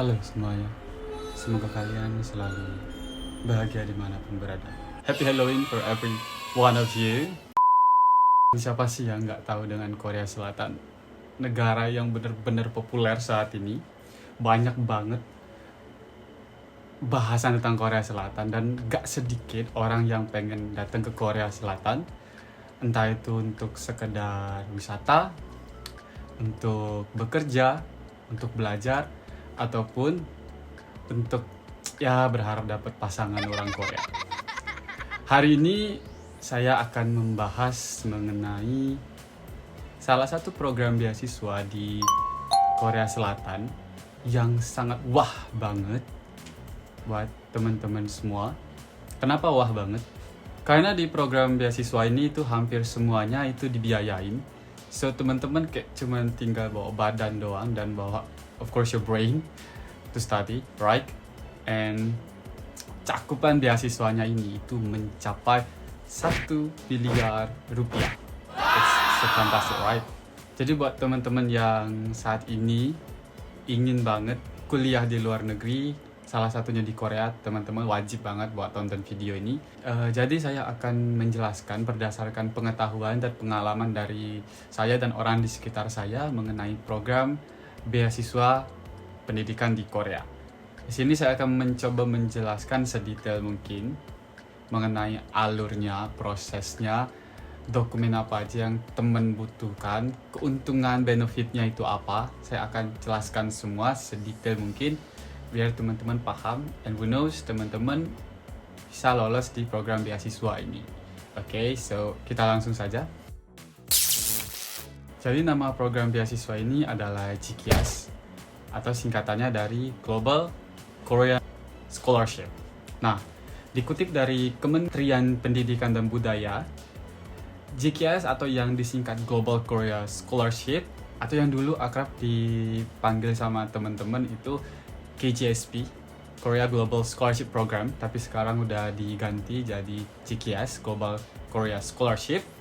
Halo semuanya, semoga kalian selalu bahagia dimanapun berada. Happy Halloween for every one of you. Siapa sih yang nggak tahu dengan Korea Selatan? Negara yang benar-benar populer saat ini. Banyak banget bahasan tentang Korea Selatan dan gak sedikit orang yang pengen datang ke Korea Selatan. Entah itu untuk sekedar wisata, untuk bekerja, untuk belajar, ataupun untuk berharap dapat pasangan orang Korea. Hari ini saya akan membahas mengenai salah satu program beasiswa di Korea Selatan yang sangat wah banget buat teman-teman semua. Kenapa wah banget? Karena di program beasiswa ini itu hampir semuanya itu dibiayain. So teman-teman kayak cuman tinggal bawa badan doang dan bawa of course your brain to study, right? And cakupan beasiswanya ini itu mencapai 1 miliar rupiah. It's so fantastic, right? Jadi buat teman-teman yang saat ini ingin banget kuliah di luar negeri, salah satunya di Korea, teman-teman wajib banget buat tonton video ini. Jadi saya akan menjelaskan berdasarkan pengetahuan dan pengalaman dari saya dan orang di sekitar saya mengenai program beasiswa pendidikan di Korea. Di sini saya akan mencoba menjelaskan sedetail mungkin mengenai alurnya, prosesnya, dokumen apa aja yang teman butuhkan, keuntungan, benefitnya itu apa. Saya akan jelaskan semua sedetail mungkin biar teman-teman paham, and who knows teman-teman bisa lolos di program beasiswa ini. Oke, so kita langsung saja. Jadi nama program beasiswa ini adalah GKS atau singkatannya dari Global Korean Scholarship. Nah, dikutip dari Kementerian Pendidikan dan Budaya, GKS atau yang disingkat Global Korea Scholarship atau yang dulu akrab dipanggil sama teman-teman itu KGSP, Korea Global Scholarship Program, tapi sekarang udah diganti jadi GKS, Global Korea Scholarship.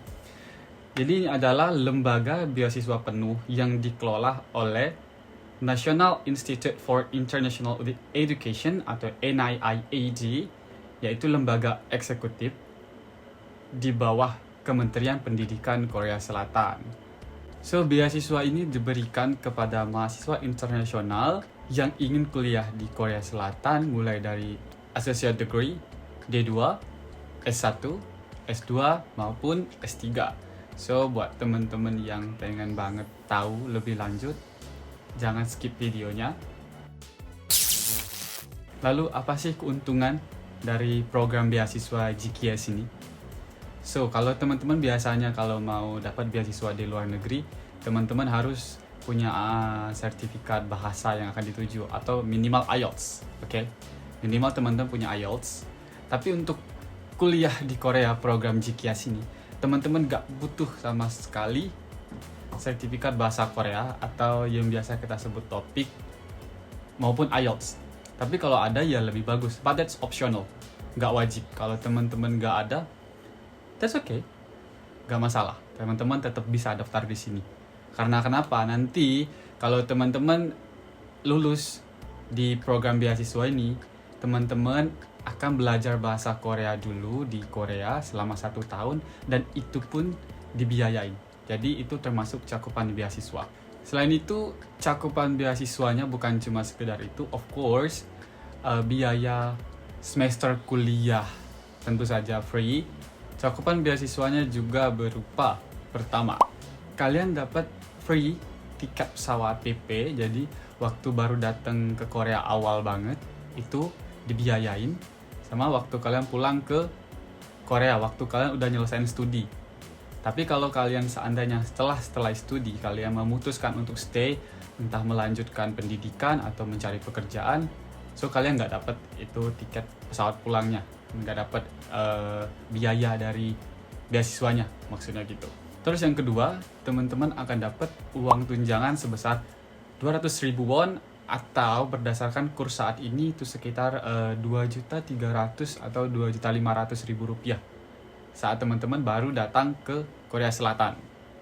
Jadi ini adalah lembaga beasiswa penuh yang dikelola oleh National Institute for International Education atau NIIAD, yaitu lembaga eksekutif di bawah Kementerian Pendidikan Korea Selatan. So, beasiswa ini diberikan kepada mahasiswa internasional yang ingin kuliah di Korea Selatan mulai dari Associate Degree, D2, S1, S2 maupun S3. So, buat teman-teman yang pengen banget tahu lebih lanjut, jangan skip videonya. Lalu apa sih keuntungan dari program beasiswa GKS ini? So, kalau teman-teman biasanya kalau mau dapat beasiswa di luar negeri, teman-teman harus punya sertifikat bahasa yang akan dituju atau minimal IELTS, oke? Minimal teman-teman punya IELTS. Tapi untuk kuliah di Korea program GKS ini, teman-teman gak butuh sama sekali sertifikat bahasa Korea atau yang biasa kita sebut topik maupun IELTS. Tapi kalau ada ya lebih bagus, but that's optional, gak wajib. Kalau teman-teman gak ada, that's okay, gak masalah. Teman-teman tetap bisa daftar di sini. Karena kenapa? Nanti kalau teman-teman lulus di program beasiswa ini, teman-teman akan belajar bahasa Korea dulu di Korea selama 1 tahun dan itu pun dibiayain. Jadi itu termasuk cakupan beasiswa. Selain itu, cakupan beasiswanya bukan cuma sekedar itu, of course, biaya semester kuliah tentu saja free. Cakupan beasiswanya juga berupa, pertama, kalian dapat free tiket pesawat PP, jadi waktu baru datang ke Korea awal banget, itu dibiayain, sama waktu kalian pulang ke Korea, waktu kalian udah nyelesain studi. Tapi kalau kalian seandainya setelah studi kalian memutuskan untuk stay, entah melanjutkan pendidikan atau mencari pekerjaan, so kalian nggak dapat itu tiket pesawat pulangnya, nggak dapat biaya dari beasiswanya, maksudnya gitu. Terus yang kedua, teman-teman akan dapat uang tunjangan sebesar 200.000 won atau berdasarkan kurs saat ini itu sekitar 2.300.000 atau 2.500.000 rupiah saat teman-teman baru datang ke Korea Selatan.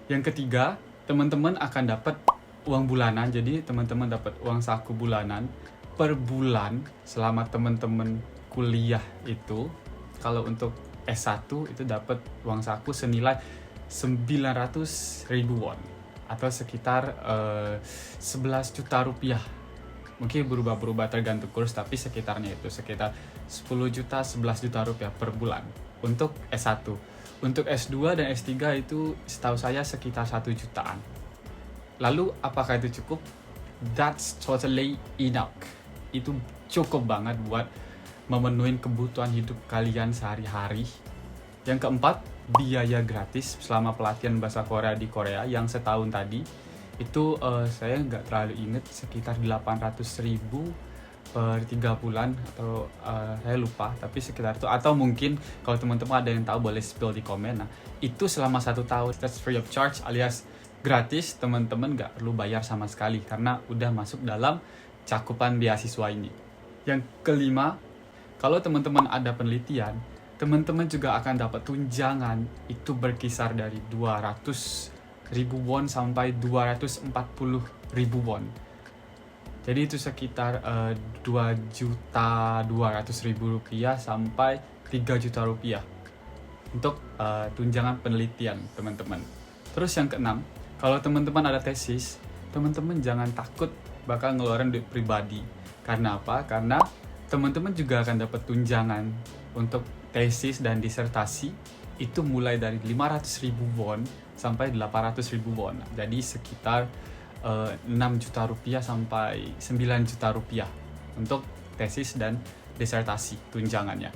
Yang ketiga, teman-teman akan dapat uang bulanan. Jadi teman-teman dapat uang saku bulanan per bulan selama teman-teman kuliah itu, kalau untuk S1 itu dapat uang saku senilai 900.000 won atau sekitar 11 juta rupiah. Mungkin berubah-berubah tergantung kurs, tapi sekitarnya itu sekitar 10 juta 11 juta rupiah per bulan untuk S1. Untuk S2 dan S3 itu setahu saya sekitar 1 jutaan. Lalu apakah itu cukup? That's totally enough. Itu cukup banget buat memenuhi kebutuhan hidup kalian sehari-hari. Yang keempat, biaya gratis selama pelatihan bahasa Korea di Korea yang setahun tadi. Itu saya nggak terlalu ingat, sekitar 800.000 per 3 bulan atau saya lupa, tapi sekitar itu. Atau mungkin kalau teman-teman ada yang tahu boleh spill di komen. Nah, itu selama 1 tahun. That's free of charge alias gratis, teman-teman nggak perlu bayar sama sekali karena udah masuk dalam cakupan beasiswa ini. Yang kelima, kalau teman-teman ada penelitian, teman-teman juga akan dapat tunjangan itu berkisar dari 200.000 won sampai 240.000 won. Jadi itu sekitar 2.200.000 rupiah sampai 3 juta rupiah untuk tunjangan penelitian teman-teman. Terus yang keenam, kalau teman-teman ada tesis, teman-teman jangan takut bakal ngeluarin duit pribadi. Karena apa? Karena teman-teman juga akan dapat tunjangan untuk tesis dan disertasi itu mulai dari 500.000 won sampai 800.000 won. Jadi sekitar 6 juta rupiah sampai 9 juta rupiah untuk tesis dan disertasi tunjangannya.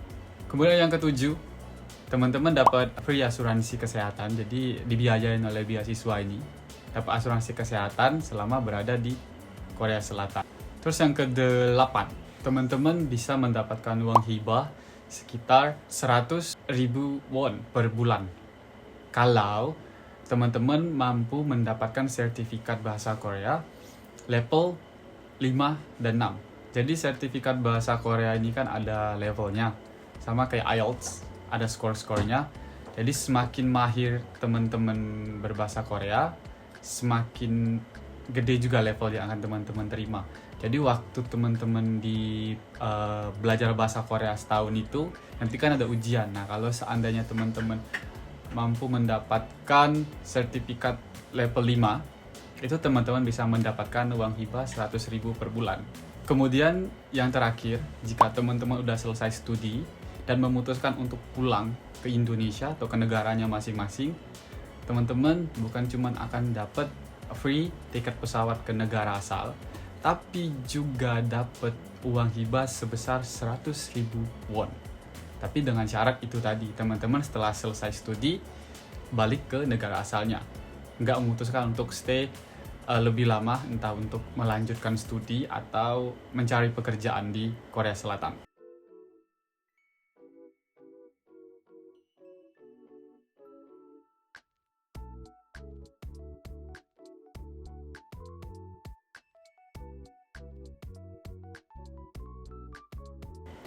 Kemudian yang ketujuh, teman-teman dapat free asuransi kesehatan. Jadi dibiayain oleh beasiswa ini. Dapat asuransi kesehatan selama berada di Korea Selatan. Terus yang kedelapan, teman-teman bisa mendapatkan uang hibah sekitar 100.000 won per bulan kalau teman-teman mampu mendapatkan sertifikat bahasa Korea level 5 dan 6. Jadi sertifikat bahasa Korea ini kan ada levelnya, sama kayak IELTS, ada skor-skornya. Jadi semakin mahir teman-teman berbahasa Korea, semakin gede juga level yang akan teman-teman terima. Jadi waktu teman-teman di belajar bahasa Korea setahun itu, nanti kan ada ujian. Nah, kalau seandainya teman-teman mampu mendapatkan sertifikat level 5, itu teman-teman bisa mendapatkan uang hibah 100.000 per bulan. Kemudian yang terakhir, jika teman-teman udah selesai studi dan memutuskan untuk pulang ke Indonesia atau ke negaranya masing-masing, teman-teman bukan cuma akan dapat free tiket pesawat ke negara asal, tapi juga dapat uang hibah sebesar 100.000 won. Tapi dengan syarat itu tadi, teman-teman setelah selesai studi balik ke negara asalnya, nggak memutuskan untuk stay lebih lama, entah untuk melanjutkan studi atau mencari pekerjaan di Korea Selatan.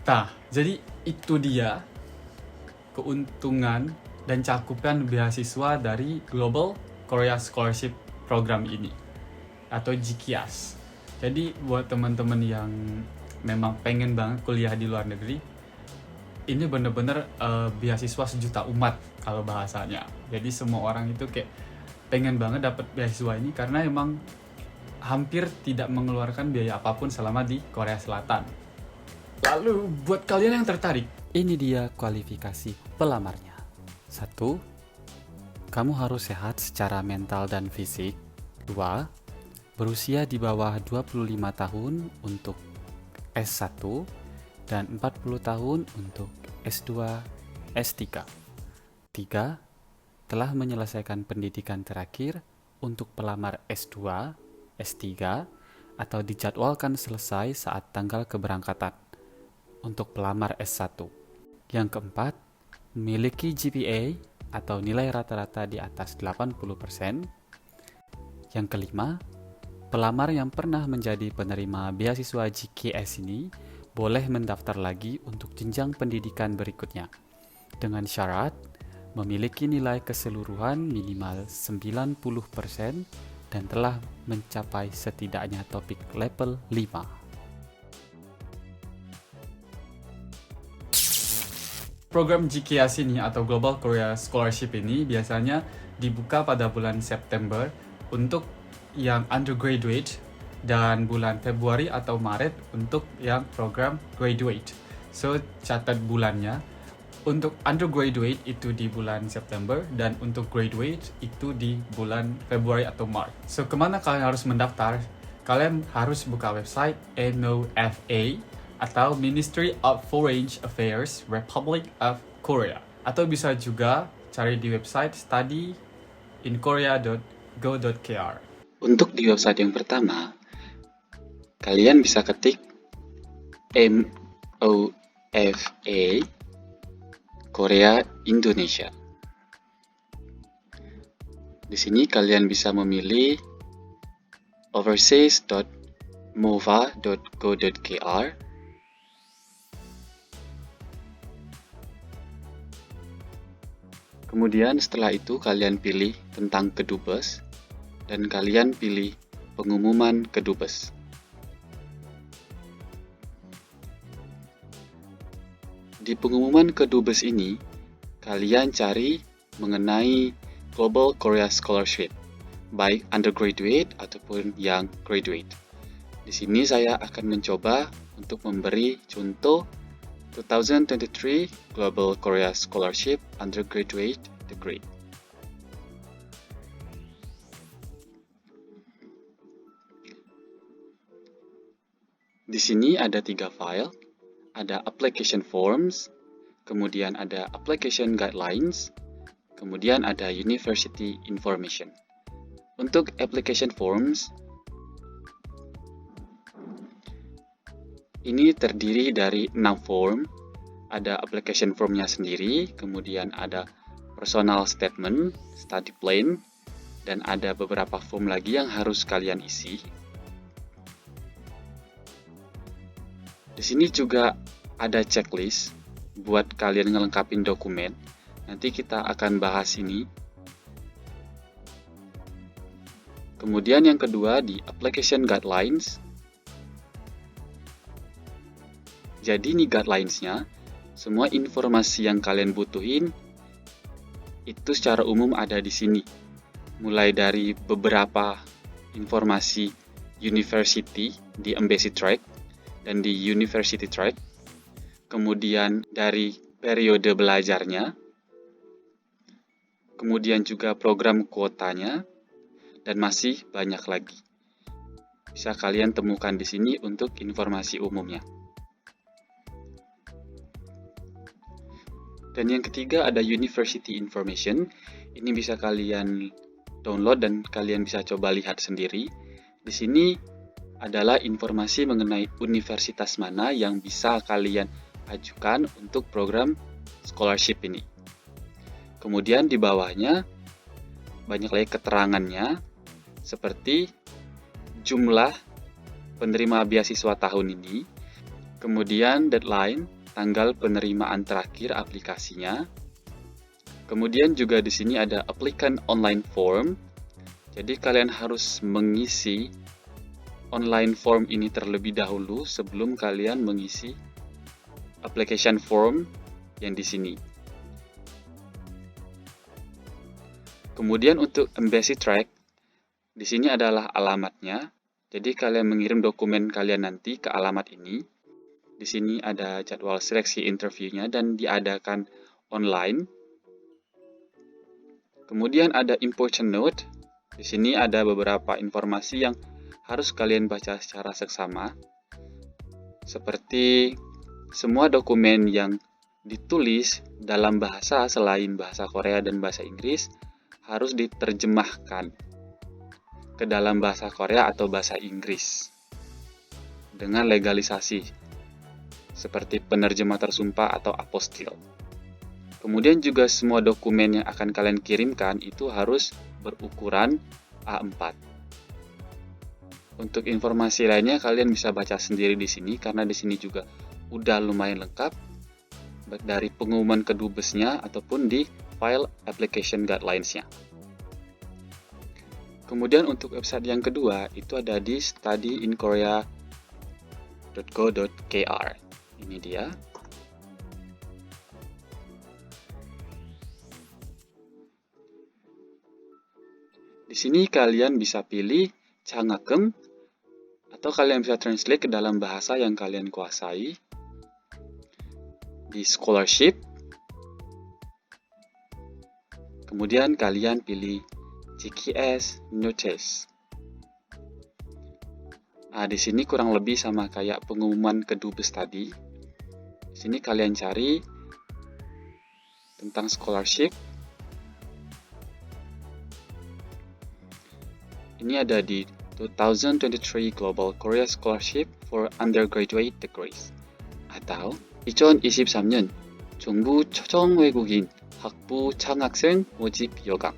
Nah, jadi itu dia keuntungan dan cakupan beasiswa dari Global Korea Scholarship Program ini atau GKIAS. Jadi buat teman-teman yang memang pengen banget kuliah di luar negeri, ini bener-bener beasiswa sejuta umat kalau bahasanya. Jadi semua orang itu kayak pengen banget dapat beasiswa ini karena emang hampir tidak mengeluarkan biaya apapun selama di Korea Selatan. Lalu buat kalian yang tertarik, ini dia kualifikasi pelamarnya. 1. Kamu harus sehat secara mental dan fisik. 2. Berusia di bawah 25 tahun untuk S1 dan 40 tahun untuk S2, S3. 3. Telah menyelesaikan pendidikan terakhir untuk pelamar S2, S3 atau dijadwalkan selesai saat tanggal keberangkatan untuk pelamar S1. Yang keempat, memiliki GPA atau nilai rata-rata di atas 80%. Yang kelima, pelamar yang pernah menjadi penerima beasiswa GKIAS ini boleh mendaftar lagi untuk jenjang pendidikan berikutnya dengan syarat memiliki nilai keseluruhan minimal 90% dan telah mencapai setidaknya topik level 5. program GKS ini atau Global Korea Scholarship ini biasanya dibuka pada bulan September untuk yang undergraduate dan bulan Februari atau Maret untuk yang program graduate. So, catat bulannya. Untuk undergraduate itu di bulan September dan untuk graduate itu di bulan Februari atau Maret. So, kemana kalian harus mendaftar? Kalian harus buka website MOFA atau Ministry of Foreign Affairs Republic of Korea. Atau bisa juga cari di website studyinkorea.go.kr. Untuk di website yang pertama, kalian bisa ketik MOFA Korea Indonesia. Di sini kalian bisa memilih overseas.mova.go.kr. Kemudian setelah itu kalian pilih tentang Kedubes dan kalian pilih pengumuman Kedubes. Di pengumuman Kedubes ini, kalian cari mengenai Global Korea Scholarship, baik undergraduate ataupun yang graduate. Di sini saya akan mencoba untuk memberi contoh 2023 Global Korea Scholarship Undergraduate Degree. Di sini ada 3 file, ada application forms, kemudian ada application guidelines, kemudian ada university information. Untuk application forms, ini terdiri dari 6 form. Ada application formnya sendiri, kemudian ada personal statement, study plan, dan ada beberapa form lagi yang harus kalian isi. Di sini juga ada checklist buat kalian ngelengkapin dokumen. Nanti kita akan bahas ini. Kemudian yang kedua di application guidelines. Jadi ini guidelines-nya, semua informasi yang kalian butuhin itu secara umum ada di sini. Mulai dari beberapa informasi university di embassy track dan di university track, kemudian dari periode belajarnya, kemudian juga program kuotanya, dan masih banyak lagi. Bisa kalian temukan di sini untuk informasi umumnya. Dan yang ketiga ada University Information. Ini bisa kalian download dan kalian bisa coba lihat sendiri. Di sini adalah informasi mengenai universitas mana yang bisa kalian ajukan untuk program scholarship ini. Kemudian di bawahnya banyak lagi keterangannya seperti jumlah penerima beasiswa tahun ini, kemudian deadline, tanggal penerimaan terakhir aplikasinya. Kemudian juga di sini ada applicant online form. Jadi kalian harus mengisi online form ini terlebih dahulu sebelum kalian mengisi application form yang di sini. Kemudian untuk embassy track, di sini adalah alamatnya. Jadi kalian mengirim dokumen kalian nanti ke alamat ini. Di sini ada jadwal seleksi interviewnya dan diadakan online. Kemudian ada important note. Di sini ada beberapa informasi yang harus kalian baca secara seksama. Seperti semua dokumen yang ditulis dalam bahasa selain bahasa Korea dan bahasa Inggris harus diterjemahkan ke dalam bahasa Korea atau bahasa Inggris dengan legalisasi seperti penerjemah tersumpah atau apostil. Kemudian juga semua dokumen yang akan kalian kirimkan itu harus berukuran A4. Untuk informasi lainnya kalian bisa baca sendiri di sini karena di sini juga udah lumayan lengkap baik dari pengumuman kedubesnya ataupun di file application guidelines-nya. Kemudian untuk website yang kedua itu ada di studyinkorea.go.kr. Ini dia. Di sini kalian bisa pilih 장학금 atau kalian bisa translate ke dalam bahasa yang kalian kuasai. Di scholarship, kemudian kalian pilih GKS Notice. Nah, di sini kurang lebih sama kayak pengumuman kedubes tadi. Di sini kalian cari tentang scholarship. Ini ada di 2023 Global Korea Scholarship for Undergraduate Degrees atau 2023년 정부 초청 외국인 학부 장학생 모집 여강.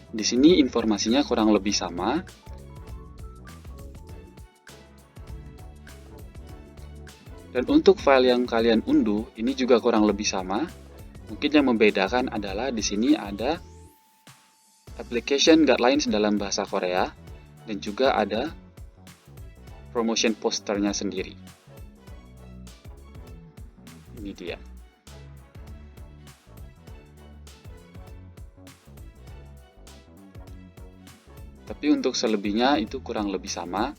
Di sini informasinya kurang lebih sama. Dan untuk file yang kalian unduh, ini juga kurang lebih sama. Mungkin yang membedakan adalah di sini ada application guidelines dalam bahasa Korea dan juga ada promotion posternya sendiri. Ini dia. Tapi untuk selebihnya itu kurang lebih sama.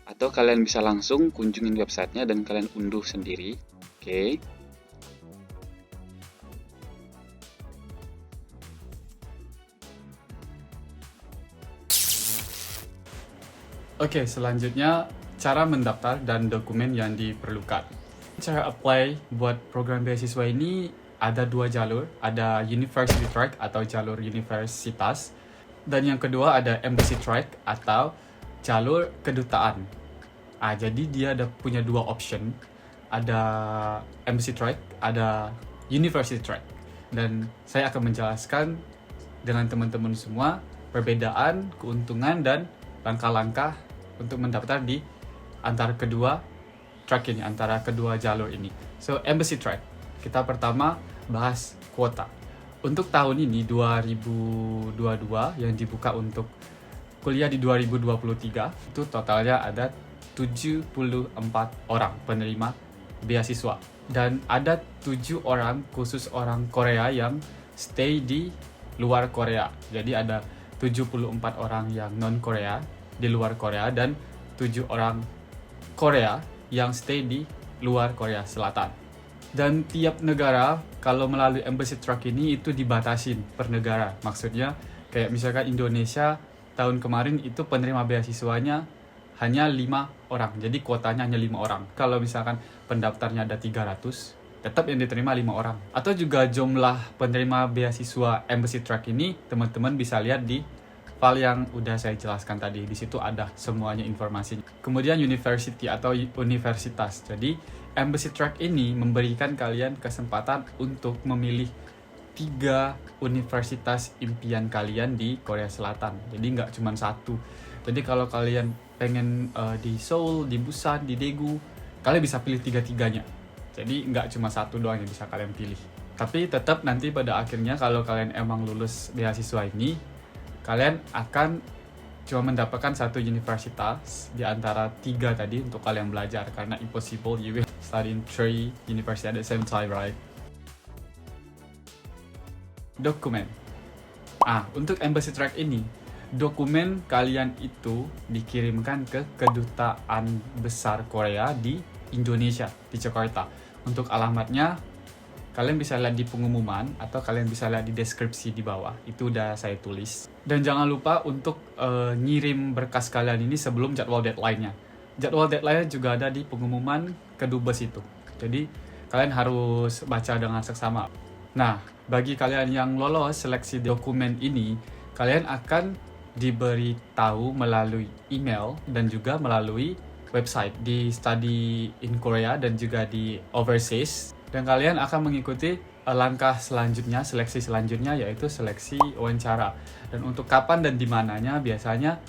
Atau kalian bisa langsung kunjungin websitenya dan kalian unduh sendiri. Oke. Oke, selanjutnya cara mendaftar dan dokumen yang diperlukan. Cara apply buat program beasiswa ini ada dua jalur, ada University Track atau jalur universitas, dan yang kedua ada Embassy Track atau jalur kedutaan. Jadi dia ada punya dua option, ada Embassy Track, ada University Track. Dan saya akan menjelaskan dengan teman-teman semua perbedaan, keuntungan, dan langkah-langkah untuk mendaftar di antara kedua track ini, antara kedua jalur ini. So, Embassy Track. Kita pertama bahas kuota. Untuk tahun ini 2022 yang dibuka untuk kuliah di 2023 itu totalnya ada 74 orang penerima beasiswa dan ada 7 orang khusus orang Korea yang stay di luar Korea. Jadi ada 74 orang yang non Korea di luar Korea dan 7 orang Korea yang stay di luar Korea Selatan. Dan tiap negara kalau melalui Embassy Track ini itu dibatasin per negara. Maksudnya kayak misalkan Indonesia tahun kemarin itu penerima beasiswanya hanya 5 orang. Jadi kuotanya hanya 5 orang. Kalau misalkan pendaftarnya ada 300, tetap yang diterima 5 orang. Atau juga jumlah penerima beasiswa Embassy Track ini teman-teman bisa lihat di file yang udah saya jelaskan tadi. Di situ ada semuanya informasinya. Kemudian university atau universitas. Jadi Embassy Track ini memberikan kalian kesempatan untuk memilih 3 universitas impian kalian di Korea Selatan. Jadi nggak cuma satu. Jadi kalau kalian pengen di Seoul, di Busan, di Daegu, kalian bisa pilih 3-tiganya. Jadi nggak cuma satu doang yang bisa kalian pilih. Tapi tetap nanti pada akhirnya kalau kalian emang lulus beasiswa ini, kalian akan cuma mendapatkan satu universitas di antara 3 tadi untuk kalian belajar. Karena impossible you will study in 3 universities at the same time, right? Dokumen. Untuk Embassy Track ini, dokumen kalian itu dikirimkan ke Kedutaan Besar Korea di Indonesia, di Jakarta. Untuk alamatnya, kalian bisa lihat di pengumuman atau kalian bisa lihat di deskripsi di bawah. Itu udah saya tulis. Dan jangan lupa untuk ngirim berkas kalian ini sebelum jadwal deadline-nya. Jadwal deadline-nya juga ada di pengumuman kedubes itu. Jadi kalian harus baca dengan seksama. Nah, bagi kalian yang lolos seleksi dokumen ini, kalian akan diberitahu melalui email dan juga melalui website di Study in Korea dan juga di Overseas. Dan kalian akan mengikuti langkah selanjutnya, seleksi selanjutnya, yaitu seleksi wawancara. Dan untuk kapan dan di mananya biasanya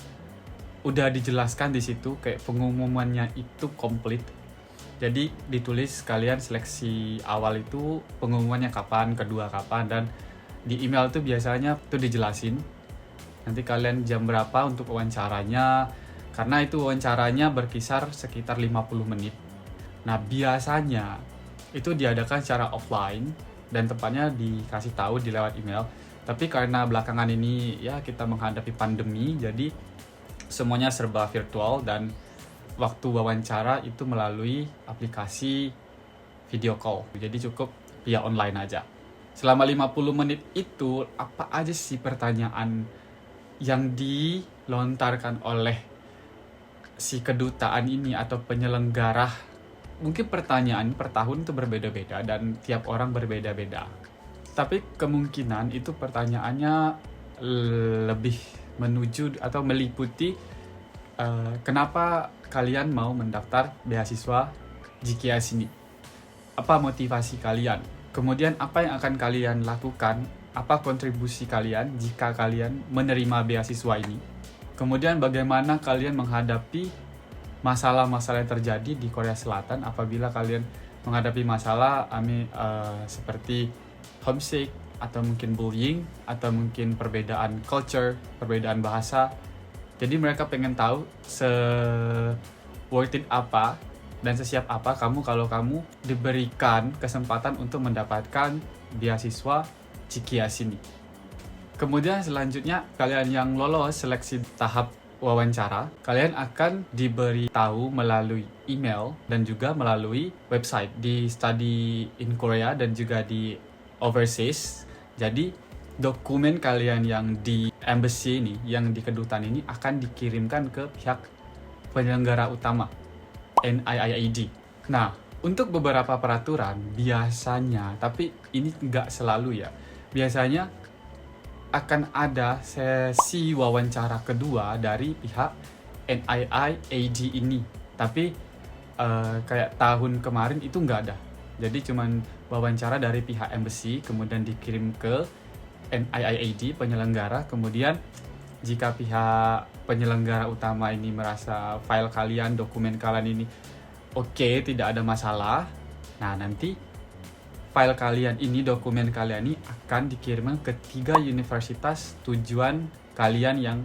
udah dijelaskan di situ, kayak pengumumannya itu komplit. Jadi ditulis kalian seleksi awal itu pengumumannya kapan, kedua kapan, dan di email itu biasanya itu dijelasin. Nanti kalian jam berapa untuk wawancaranya, karena itu wawancaranya berkisar sekitar 50 menit. Nah biasanya itu diadakan secara offline dan tepatnya dikasih tahu di lewat email. Tapi karena belakangan ini ya kita menghadapi pandemi, jadi semuanya serba virtual dan waktu wawancara itu melalui aplikasi video call. Jadi cukup via online aja. Selama 50 menit itu apa aja sih pertanyaan yang dilontarkan oleh si kedutaan ini atau penyelenggara? Mungkin pertanyaan per tahun itu berbeda-beda dan tiap orang berbeda-beda. Tapi kemungkinan itu pertanyaannya lebih menuju atau meliputi kenapa kalian mau mendaftar beasiswa GKS ini? Apa motivasi kalian? Kemudian apa yang akan kalian lakukan? Apa kontribusi kalian jika kalian menerima beasiswa ini? Kemudian bagaimana kalian menghadapi masalah-masalah yang terjadi di Korea Selatan apabila kalian menghadapi masalah seperti homesick atau mungkin bullying atau mungkin perbedaan culture, perbedaan bahasa. Jadi mereka pengen tahu worth it apa dan sesiap apa kamu kalau kamu diberikan kesempatan untuk mendapatkan beasiswa GKS ini. Kemudian selanjutnya kalian yang lolos seleksi tahap wawancara, kalian akan diberitahu melalui email dan juga melalui website di Study in Korea dan juga di overseas. Jadi dokumen kalian yang di embassy ini, yang di kedutaan ini akan dikirimkan ke pihak penyelenggara utama NIIAD. Nah, untuk beberapa peraturan biasanya, tapi ini nggak selalu ya, biasanya akan ada sesi wawancara kedua dari pihak NIIAD ini. Tapi kayak tahun kemarin itu nggak ada. Jadi cuman wawancara dari pihak embassy, kemudian dikirim ke NIIAD penyelenggara. Kemudian jika pihak penyelenggara utama ini merasa file kalian, dokumen kalian ini oke, tidak ada masalah, nah nanti file kalian ini, dokumen kalian ini akan dikirimkan ke 3 universitas tujuan kalian yang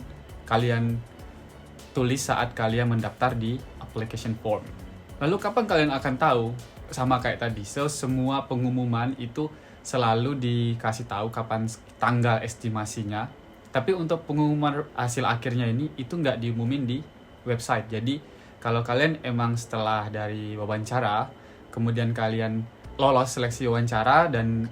kalian tulis saat kalian mendaftar di application form. Lalu kapan kalian akan tahu? Sama kayak tadi, semua pengumuman itu selalu dikasih tahu kapan tanggal estimasinya. Tapi untuk pengumuman hasil akhirnya ini itu nggak diumumin di website. Jadi kalau kalian emang setelah dari wawancara, kemudian kalian lolos seleksi wawancara dan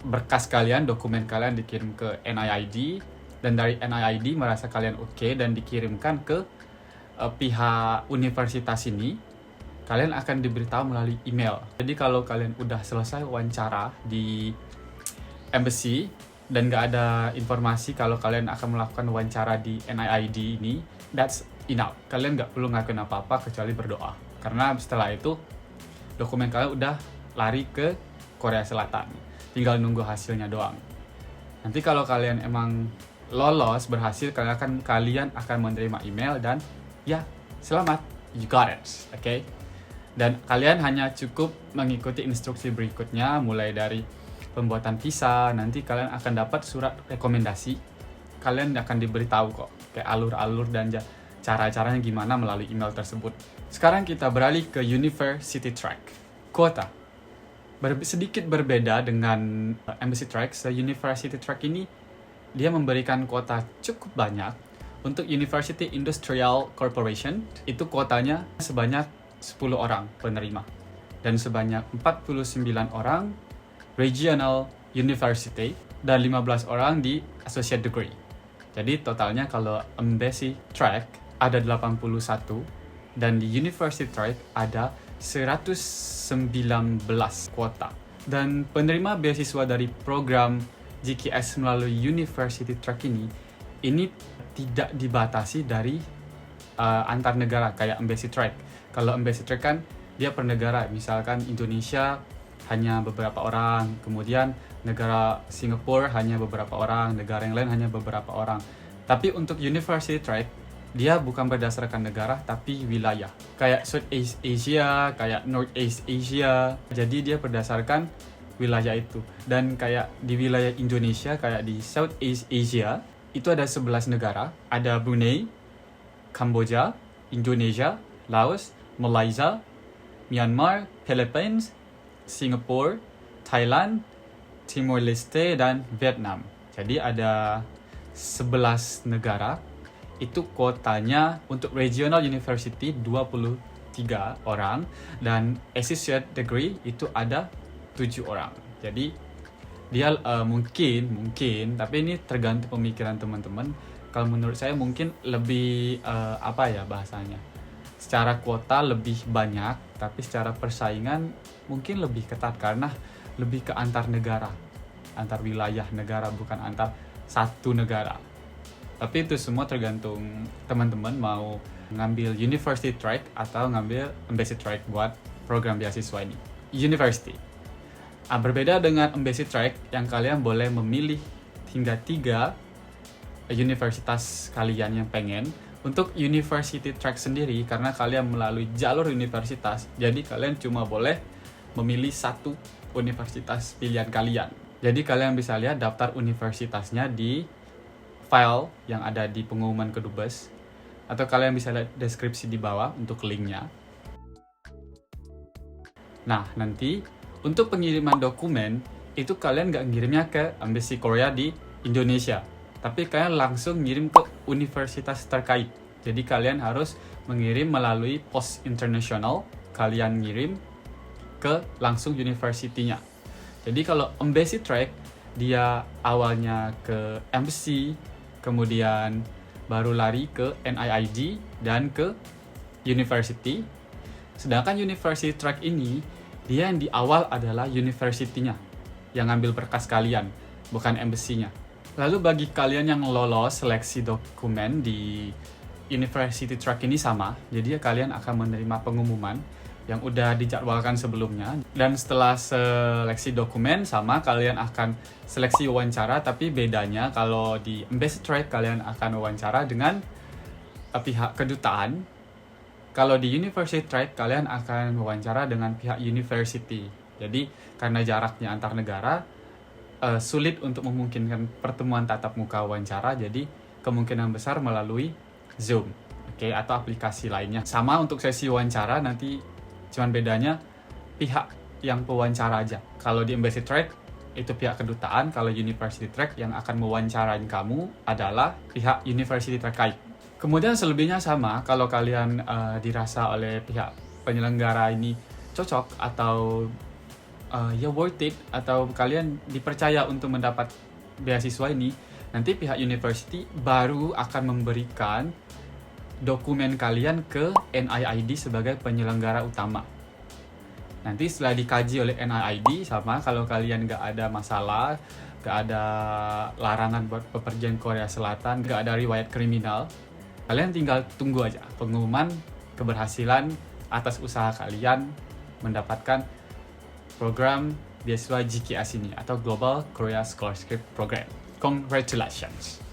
berkas kalian, dokumen kalian dikirim ke NIIAD dan dari NIIAD merasa kalian oke dan dikirimkan ke pihak universitas ini, kalian akan diberitahu melalui email. Jadi kalau kalian udah selesai wawancara di embassy dan nggak ada informasi kalau kalian akan melakukan wawancara di NIIAD ini, that's enough. Kalian nggak perlu ngelakuin apa-apa kecuali berdoa. Karena setelah itu dokumen kalian udah lari ke Korea Selatan. Tinggal nunggu hasilnya doang. Nanti kalau kalian emang lolos, berhasil, kalian akan menerima email dan ya, selamat, you got it, okay? Dan kalian hanya cukup mengikuti instruksi berikutnya, mulai dari pembuatan visa, nanti kalian akan dapat surat rekomendasi. Kalian akan diberitahu kok, kayak alur-alur dan cara-caranya gimana melalui email tersebut. Sekarang kita beralih ke University Track. Kuota. Sedikit berbeda dengan Embassy Track. University Track ini, dia memberikan kuota cukup banyak. Untuk University Industrial Corporation, itu kuotanya sebanyak 10 orang penerima. Dan sebanyak 49 orang Regional University dan 15 orang di Associate Degree. Jadi totalnya kalau Embassy Track ada 81 dan di University Track ada 119 kuota. Dan penerima beasiswa dari program GKS melalui University Track ini tidak dibatasi dari antar negara kayak Embassy Track. Kalau Embassy Track kan dia per negara, misalkan Indonesia hanya beberapa orang, kemudian negara Singapura hanya beberapa orang, negara yang lain hanya beberapa orang. Tapi untuk University Track, dia bukan berdasarkan negara, tapi wilayah. Kayak Southeast Asia, kayak Northeast Asia. Jadi dia berdasarkan wilayah itu. Dan kayak di wilayah Indonesia, kayak di Southeast Asia, itu ada 11 negara. Ada Brunei, Kamboja, Indonesia, Laos, Malaysia, Myanmar, Philippines, Singapura, Thailand, Timor Leste, dan Vietnam. Jadi ada 11 negara. Itu kuotanya untuk regional university 23 orang dan associate degree itu ada 7 orang. Jadi dia mungkin tapi ini tergantung pemikiran teman-teman. Kalau menurut saya mungkin lebih bahasanya, secara kuota lebih banyak, tapi secara persaingan mungkin lebih ketat karena lebih ke antar negara, antar wilayah negara, bukan antar satu negara. Tapi itu semua tergantung teman-teman mau ngambil university track atau ngambil embassy track buat program beasiswa ini. University. Berbeda dengan embassy track yang kalian boleh memilih hingga 3 universitas kalian yang pengen. Untuk university track sendiri, karena kalian melalui jalur universitas, jadi kalian cuma boleh memilih 1 universitas pilihan kalian. Jadi kalian bisa lihat daftar universitasnya di file yang ada di pengumuman Kedubes, atau kalian bisa lihat deskripsi di bawah untuk linknya. Nah, nanti untuk pengiriman dokumen itu kalian nggak ngirimnya ke Embassy Korea di Indonesia, tapi kalian langsung ngirim ke universitas terkait. Jadi kalian harus mengirim melalui pos internasional, kalian ngirim ke langsung universitinya. Jadi kalau embassy track, dia awalnya ke embassy, kemudian baru lari ke NIID dan ke university. Sedangkan university track ini, dia yang di awal adalah universitinya yang ngambil berkas kalian, bukan embassy-nya. Lalu bagi kalian yang lolos seleksi dokumen di university track ini sama, jadi kalian akan menerima pengumuman yang udah dijadwalkan sebelumnya, dan setelah seleksi dokumen sama, kalian akan seleksi wawancara. Tapi bedanya kalau di embassy track kalian akan wawancara dengan pihak kedutaan, kalau di university track kalian akan wawancara dengan pihak university. Jadi karena jaraknya antar negara, sulit untuk memungkinkan pertemuan tatap muka wawancara, jadi kemungkinan besar melalui Zoom, atau aplikasi lainnya. Sama untuk sesi wawancara nanti, cuman bedanya pihak yang pewawancara aja. Kalau di embassy track itu pihak kedutaan, kalau university track yang akan mewawancarain kamu adalah pihak university terkait. Kemudian selebihnya sama, kalau kalian dirasa oleh pihak penyelenggara ini cocok atau worth it, atau kalian dipercaya untuk mendapat beasiswa ini, nanti pihak university baru akan memberikan dokumen kalian ke NIID sebagai penyelenggara utama. Nanti setelah dikaji oleh NIID, sama kalau kalian nggak ada masalah, nggak ada larangan buat bepergian Korea Selatan, nggak ada riwayat kriminal, kalian tinggal tunggu aja pengumuman keberhasilan atas usaha kalian mendapatkan program beasiswa GKS ini, atau Global Korea Scholarship Program. Congratulations!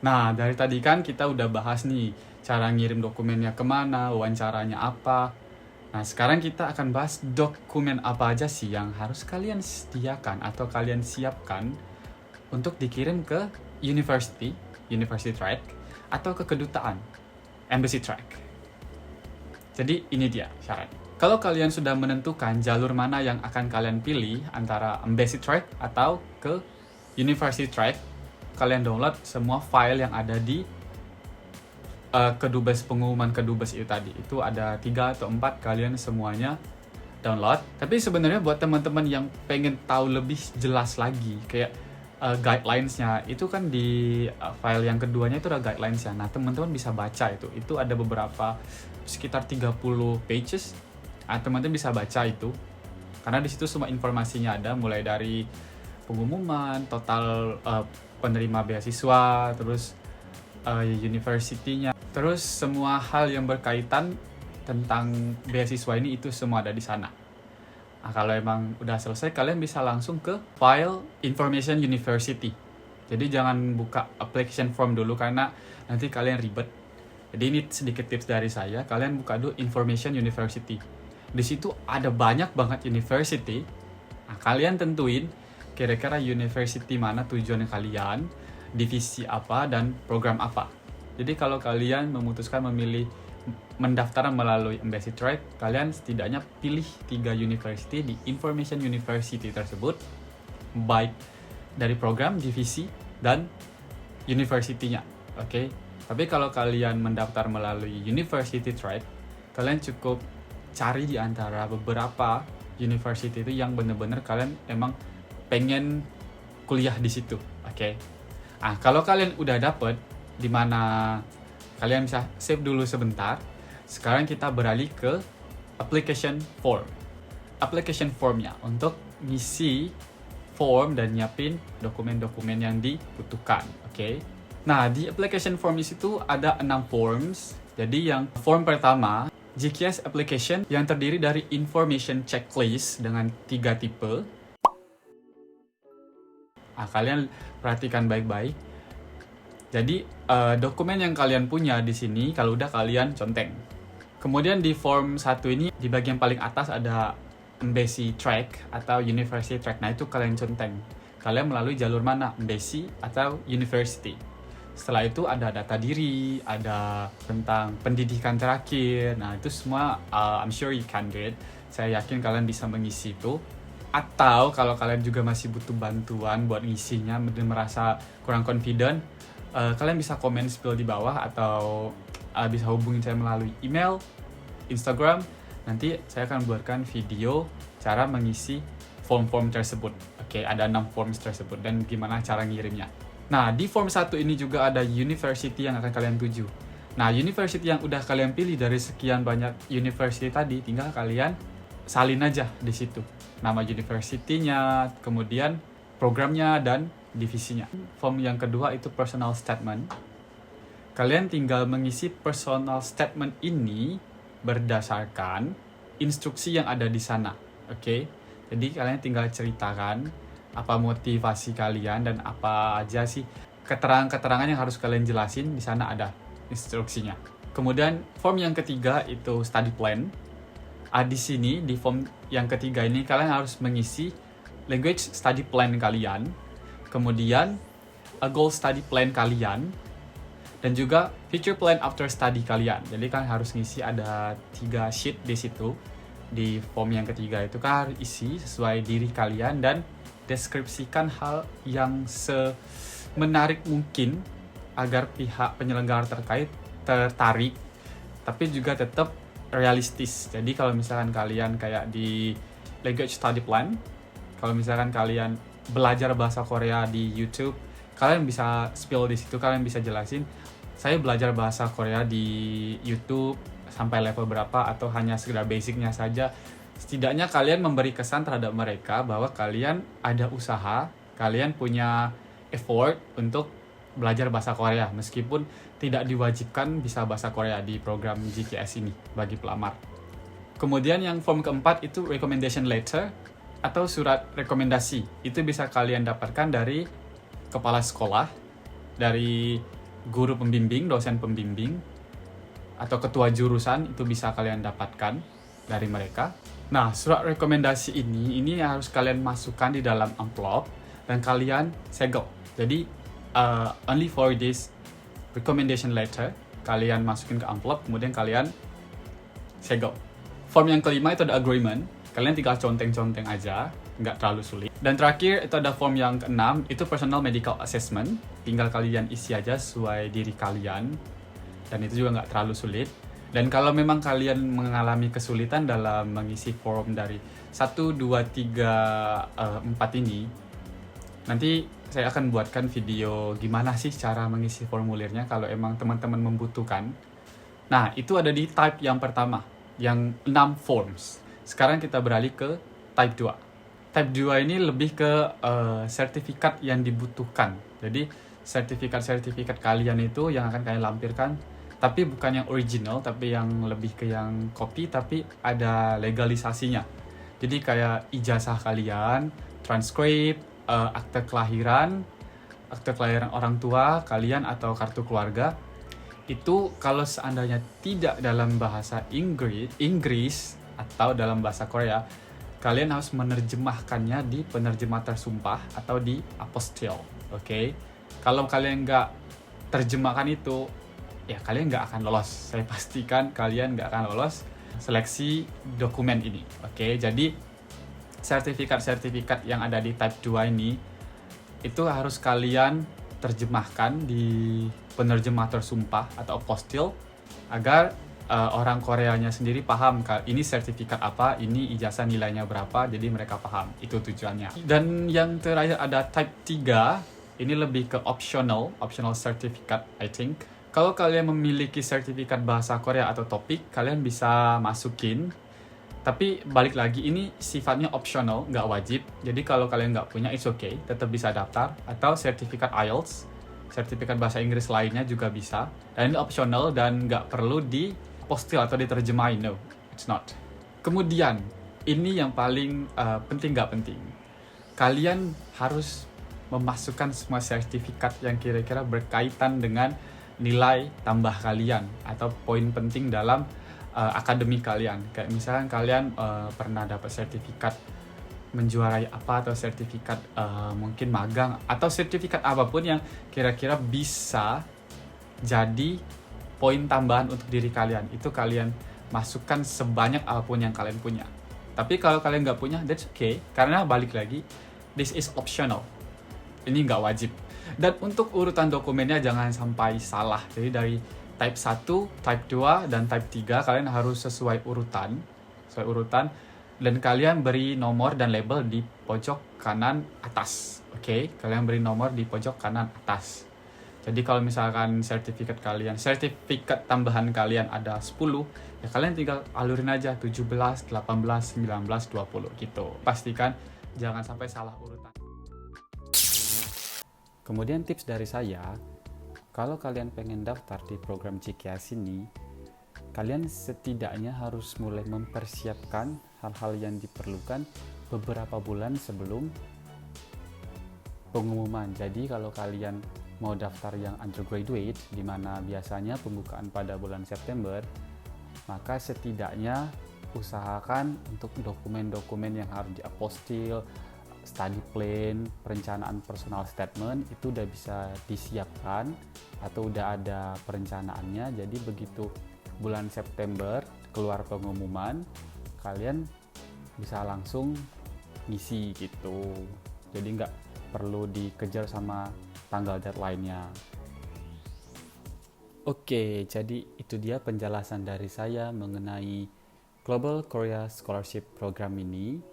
Nah, dari tadi kan kita udah bahas nih cara ngirim dokumennya kemana, wawancaranya apa. Nah, sekarang kita akan bahas dokumen apa aja sih yang harus kalian sediakan atau kalian siapkan untuk dikirim ke university track, atau ke kedutaan, embassy track. Jadi ini dia syaratnya. Kalau kalian sudah menentukan jalur mana yang akan kalian pilih antara embassy track atau ke university track, kalian download semua file yang ada di Kedubes, pengumuman Kedubes itu tadi. Itu ada 3 atau 4, kalian semuanya download. Tapi sebenarnya buat teman-teman yang pengen tahu lebih jelas lagi, kayak guidelines-nya, itu kan di file yang keduanya itu ada guidelines-nya. Nah, teman-teman bisa baca itu. Itu ada beberapa, sekitar 30 pages. Teman-teman bisa baca itu. Karena di situ semua informasinya ada, mulai dari pengumuman, total penerima beasiswa, terus university-nya, terus semua hal yang berkaitan tentang beasiswa ini, itu semua ada di sana. Nah, kalau emang udah selesai, kalian bisa langsung ke file information university. Jadi jangan buka application form dulu karena nanti kalian ribet. Jadi ini sedikit tips dari saya, kalian buka dulu information university. Di situ ada banyak banget university. Nah, kalian tentuin kira-kira university mana tujuan kalian, divisi apa, dan program apa. Jadi kalau kalian memutuskan memilih mendaftar melalui embassy track, kalian setidaknya pilih 3 university di information university tersebut, baik dari program, divisi, dan university-nya. Oke. Tapi kalau kalian mendaftar melalui university track, kalian cukup cari di antara beberapa university itu yang benar-benar kalian emang pengen kuliah di situ. Oke. Ah, kalau kalian udah dapet, di mana kalian bisa save dulu sebentar. Sekarang kita beralih ke application form. Application formnya untuk ngisi form dan nyiapin dokumen-dokumen yang dibutuhkan. Oke. Nah, di application form itu ada 6 forms. Jadi yang form pertama, GKS application yang terdiri dari information checklist dengan 3 tipe. Nah, kalian perhatikan baik-baik. Jadi dokumen yang kalian punya di sini kalau udah kalian conteng. Kemudian di form 1 ini di bagian paling atas ada embassy track atau university track. Nah, itu kalian conteng. Kalian melalui jalur mana? Embassy atau university. Setelah itu ada data diri, ada tentang pendidikan terakhir. Nah, itu semua I'm sure you can do it. Saya yakin kalian bisa mengisi itu. Atau kalau kalian juga masih butuh bantuan buat ngisinya dan merasa kurang confident, kalian bisa komen spill di bawah atau bisa hubungin saya melalui email, Instagram. Nanti saya akan buatkan video cara mengisi form-form tersebut. Oke, ada 6 forms tersebut dan gimana cara ngirimnya. Nah, di form 1 ini juga ada university yang akan kalian tuju. Nah, university yang udah kalian pilih dari sekian banyak university tadi, tinggal kalian salin aja di situ. Nama university-nya, kemudian programnya, dan divisinya. Form yang kedua itu personal statement. Kalian tinggal mengisi personal statement ini berdasarkan instruksi yang ada di sana. Oke? Jadi kalian tinggal ceritakan apa motivasi kalian dan apa aja sih keterangan-keterangan yang harus kalian jelasin. Di sana ada instruksinya. Kemudian form yang ketiga itu study plan. Di sini di form yang ketiga ini kalian harus mengisi language study plan kalian, kemudian a goal study plan kalian, dan juga future plan after study kalian. Jadi kalian harus ngisi ada 3 sheet di situ. Di form yang ketiga itu kan harus isi sesuai diri kalian dan deskripsikan hal yang semenarik mungkin agar pihak penyelenggara terkait tertarik, tapi juga tetap realistis. Jadi kalau misalkan kalian kayak di language study plan, kalau misalkan kalian belajar bahasa Korea di YouTube, kalian bisa spill di situ, kalian bisa jelasin, saya belajar bahasa Korea di YouTube sampai level berapa atau hanya sekedar basicnya saja. Setidaknya kalian memberi kesan terhadap mereka bahwa kalian ada usaha, kalian punya effort untuk belajar bahasa Korea meskipun tidak diwajibkan bisa bahasa Korea di program GKS ini bagi pelamar. Kemudian yang form keempat itu recommendation letter atau surat rekomendasi. Itu bisa kalian dapatkan dari kepala sekolah, dari guru pembimbing, dosen pembimbing, atau ketua jurusan, itu bisa kalian dapatkan dari mereka. Nah, surat rekomendasi ini harus kalian masukkan di dalam amplop dan kalian segel. Jadi, only for this recommendation letter, kalian masukin ke amplop, kemudian kalian segel. Form yang kelima itu ada agreement. Kalian tinggal conteng-conteng aja, nggak terlalu sulit. Dan terakhir itu ada form yang keenam, itu personal medical assessment. Tinggal kalian isi aja sesuai diri kalian. Dan itu juga nggak terlalu sulit. Dan kalau memang kalian mengalami kesulitan dalam mengisi form dari 1, 2, 3, 4 ini, nanti saya akan buatkan video gimana sih cara mengisi formulirnya kalau emang teman-teman membutuhkan. Nah, itu ada di type yang pertama, yang 6 forms. Sekarang kita beralih ke type 2. Type 2 ini lebih ke sertifikat yang dibutuhkan. Jadi, sertifikat-sertifikat kalian itu yang akan kalian lampirkan, tapi bukan yang original, tapi yang lebih ke yang copy, tapi ada legalisasinya. Jadi kayak ijazah kalian, transkrip, akte kelahiran orang tua kalian atau kartu keluarga. Itu kalau seandainya tidak dalam bahasa Inggris atau dalam bahasa Korea, kalian harus menerjemahkannya di penerjemah tersumpah atau di apostille. Oke? Kalau kalian nggak terjemahkan itu, ya kalian nggak akan lolos. Saya pastikan kalian nggak akan lolos seleksi dokumen ini. Oke, jadi sertifikat-sertifikat yang ada di type 2 ini itu harus kalian terjemahkan di penerjemah tersumpah atau apostille agar orang Koreanya sendiri paham ini sertifikat apa, ini ijazah nilainya berapa, jadi mereka paham. Itu tujuannya. Dan yang terakhir ada type 3, ini lebih ke optional certificate I think. Kalau kalian memiliki sertifikat bahasa Korea atau topik, kalian bisa masukin. Tapi balik lagi, ini sifatnya optional, nggak wajib. Jadi kalau kalian nggak punya, it's okay, tetap bisa daftar. Atau sertifikat IELTS, sertifikat bahasa Inggris lainnya juga bisa. Dan ini optional dan nggak perlu di postil atau diterjemahin. No, it's not. Kemudian, ini yang paling penting nggak penting. Kalian harus memasukkan semua sertifikat yang kira-kira berkaitan dengan nilai tambah kalian atau poin penting dalam akademik kalian. Kayak misalkan kalian pernah dapat sertifikat menjuarai apa, atau sertifikat mungkin magang, atau sertifikat apapun yang kira-kira bisa jadi poin tambahan untuk diri kalian. Itu kalian masukkan sebanyak apapun yang kalian punya. Tapi kalau kalian nggak punya, that's okay. Karena balik lagi, this is optional. Ini nggak wajib. Dan untuk urutan dokumennya jangan sampai salah. Jadi dari type 1, type 2, dan type 3 kalian harus sesuai urutan. Dan kalian beri nomor dan label di pojok kanan atas. Oke, kalian beri nomor di pojok kanan atas. Jadi kalau misalkan sertifikat tambahan kalian ada 10, ya kalian tinggal alurin aja 17, 18, 19, 20 gitu. Pastikan jangan sampai salah urutan. Kemudian tips dari saya, kalau kalian pengen daftar di program GKS ini, kalian setidaknya harus mulai mempersiapkan hal-hal yang diperlukan beberapa bulan sebelum pengumuman. Jadi kalau kalian mau daftar yang undergraduate, di mana biasanya pembukaan pada bulan September, maka setidaknya usahakan untuk dokumen-dokumen yang harus diapostil, study plan, perencanaan personal statement itu udah bisa disiapkan atau udah ada perencanaannya. Jadi begitu bulan September keluar pengumuman, kalian bisa langsung ngisi gitu. Jadi nggak perlu dikejar sama tanggal deadline-nya. Oke, jadi itu dia penjelasan dari saya mengenai Global Korea Scholarship Program ini.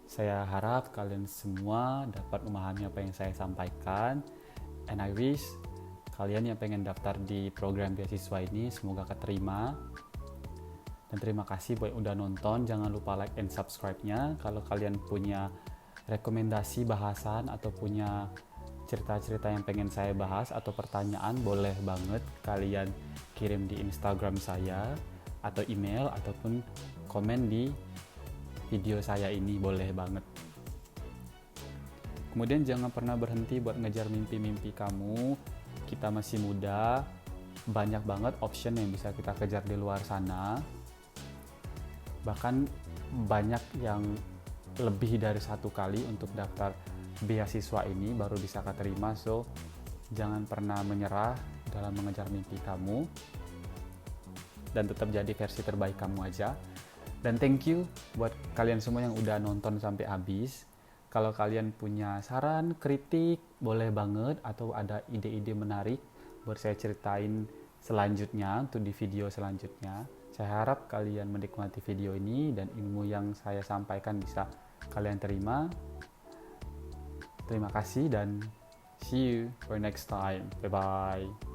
Saya harap kalian semua dapat memahami apa yang saya sampaikan, and I wish kalian yang pengen daftar di program beasiswa ini semoga keterima. Dan terima kasih buat yang udah nonton, jangan lupa like and subscribe-nya. Kalau kalian punya rekomendasi bahasan atau punya cerita-cerita yang pengen saya bahas atau pertanyaan, boleh banget kalian kirim di Instagram saya atau email ataupun komen di video saya ini, boleh banget. Kemudian jangan pernah berhenti buat ngejar mimpi-mimpi kamu. Kita masih muda, banyak banget option yang bisa kita kejar di luar sana. Bahkan banyak yang lebih dari satu kali untuk daftar beasiswa ini baru bisa keterima. So jangan pernah menyerah dalam mengejar mimpi kamu, dan tetap jadi versi terbaik kamu aja. Dan thank you buat kalian semua yang udah nonton sampai habis. Kalau kalian punya saran, kritik, boleh banget, atau ada ide-ide menarik buat saya ceritain selanjutnya untuk di video selanjutnya. Saya harap kalian menikmati video ini dan ilmu yang saya sampaikan bisa kalian terima. Terima kasih dan see you for next time. Bye-bye.